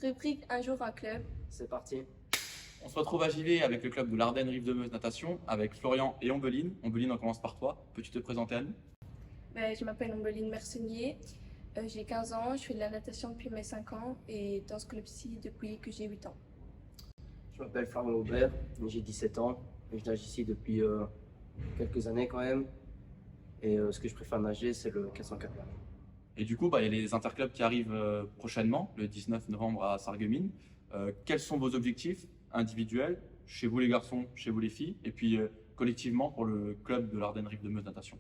Rubrique Un jour un club. C'est parti. On se retrouve à Givet avec le club de l'Ardenne Rive de Meuse Natation avec Florian et Ombeline. Ombeline, on commence par toi. Peux-tu te présenter à nous? Je m'appelle Ombeline Mersenier, j'ai 15 ans, je fais de la natation depuis mes 5 ans et dans ce club-ci depuis que j'ai 8 ans. Je m'appelle Florian Aubert, j'ai 17 ans et je nage ici depuis quelques années quand même. Et ce que je préfère nager, c'est le 404 mètres. Et du coup, il y a les interclubs qui arrivent prochainement, le 19 novembre à Sarreguemines. Quels sont vos objectifs individuels, chez vous les garçons, chez vous les filles, et puis collectivement pour le club de l'Ardenne Rive de Meuse Natation?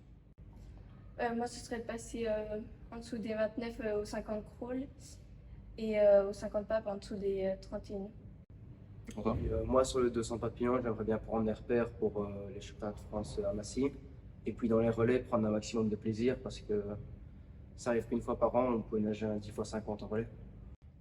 Moi, ce serait de passer en dessous des 29 aux 50 crawl et aux 50 papes en dessous des 31. Et pour toi? Moi, sur le 200 papillons, j'aimerais bien prendre des repères pour les championnats de France à Massy. Et puis dans les relais, prendre un maximum de plaisir parce que ça arrive qu'une fois par an, on peut nager un 10 x 50 en relais.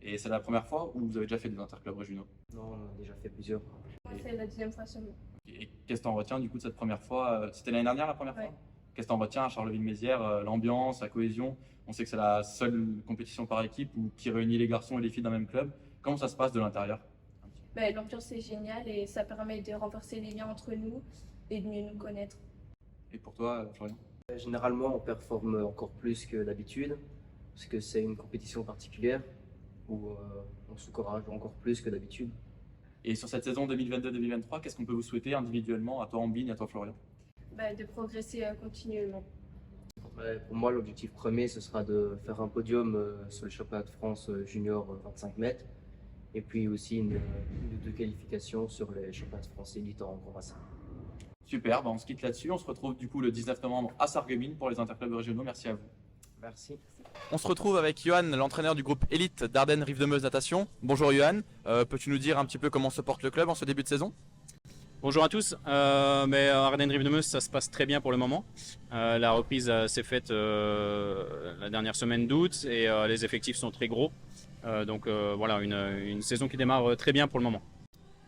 Et c'est la première fois ou vous avez déjà fait des interclubs régionaux? Non, on a déjà fait plusieurs. Moi, c'est la deuxième fois seulement. Et qu'est-ce que tu en retiens du coup de cette première fois? C'était l'année dernière la première Ouais. fois? Qu'est-ce que tu en retiens à Charleville-Mézières? L'ambiance, la cohésion? On sait que c'est la seule compétition par équipe qui réunit les garçons et les filles dans le même club. Comment ça se passe de l'intérieur? L'ambiance est géniale et ça permet de renforcer les liens entre nous et de mieux nous connaître. Et pour toi, Florian? Généralement, on performe encore plus que d'habitude parce que c'est une compétition particulière où on s'encourage encore plus que d'habitude. Et sur cette saison 2022-2023, qu'est-ce qu'on peut vous souhaiter individuellement, à toi Ambine et à toi Florian? De progresser continuellement. Pour moi, l'objectif premier, ce sera de faire un podium sur le championnat de France junior 25 mètres et puis aussi une ou deux qualifications sur les championnats de France élite en grand bassin. Super, on se quitte là-dessus. On se retrouve du coup le 19 novembre à Sarreguemines pour les interclubs régionaux. Merci à vous. Merci. On se retrouve avec Johan, l'entraîneur du groupe élite d'Ardenne Rive de Meuse Natation. Bonjour Johan, peux-tu nous dire un petit peu comment se porte le club en ce début de saison? Bonjour à tous, Ardenne Rive de Meuse, ça se passe très bien pour le moment. La reprise s'est faite la dernière semaine d'août et les effectifs sont très gros. Voilà, une saison qui démarre très bien pour le moment.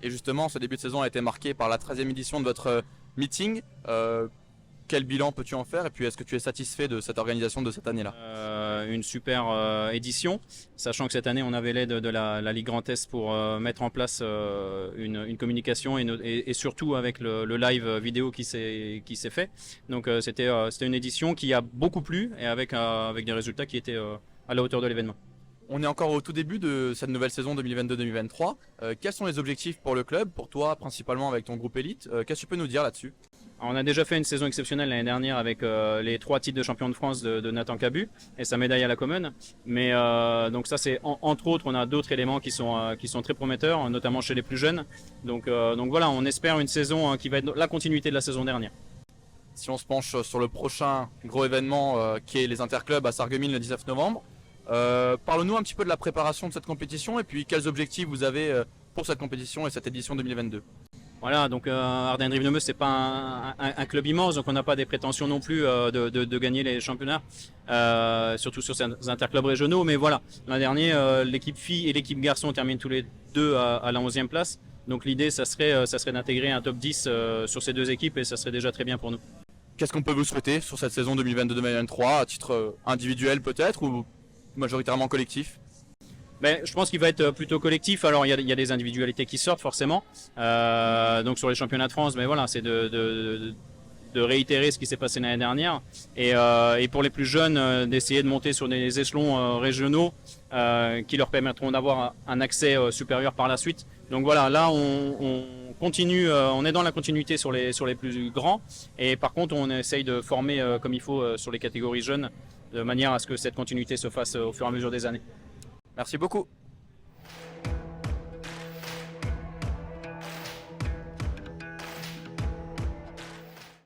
Et justement, ce début de saison a été marqué par la 13e édition de votre meeting. Quel bilan peux-tu en faire et puis est-ce que tu es satisfait de cette organisation de cette année-là? Une super édition, sachant que cette année on avait l'aide de la Ligue Grand Est pour mettre en place une communication et surtout avec le live vidéo qui s'est fait. Donc c'était une édition qui a beaucoup plu et avec des résultats qui étaient à la hauteur de l'événement. On est encore au tout début de cette nouvelle saison 2022-2023. Quels sont les objectifs pour le club, pour toi principalement avec ton groupe élite? Qu'est-ce que tu peux nous dire là-dessus? On a déjà fait une saison exceptionnelle l'année dernière avec les 3 titres de champion de France de Nathan Cabu et sa médaille à la Common. Mais donc ça c'est entre autres, on a d'autres éléments qui sont très prometteurs, notamment chez les plus jeunes. Donc voilà, on espère une saison qui va être la continuité de la saison dernière. Si on se penche sur le prochain gros événement qui est les interclubs à Sarreguemines le 19 novembre, parle-nous un petit peu de la préparation de cette compétition et puis quels objectifs vous avez pour cette compétition et cette édition 2022. Voilà, donc Ardenne Rive de Meuse, c'est pas un club immense, donc on n'a pas des prétentions non plus de gagner les championnats, surtout sur ces interclubs régionaux. Mais voilà, l'an dernier, l'équipe filles et l'équipe garçons terminent tous les deux à la 11e place. Donc l'idée, ça serait d'intégrer un top 10 sur ces deux équipes et ça serait déjà très bien pour nous. Qu'est-ce qu'on peut vous souhaiter sur cette saison 2022-2023, à titre individuel peut-être ou majoritairement collectif? Je pense qu'il va être plutôt collectif. Alors il y a des individualités qui sortent forcément. Donc sur les championnats de France, mais voilà, c'est de réitérer ce qui s'est passé l'année dernière. Et pour les plus jeunes, d'essayer de monter sur des échelons régionaux qui leur permettront d'avoir un accès supérieur par la suite. Donc voilà, là on continue, on est dans la continuité sur les plus grands. Et par contre, on essaye de former comme il faut sur les catégories jeunes, de manière à ce que cette continuité se fasse au fur et à mesure des années. Merci beaucoup.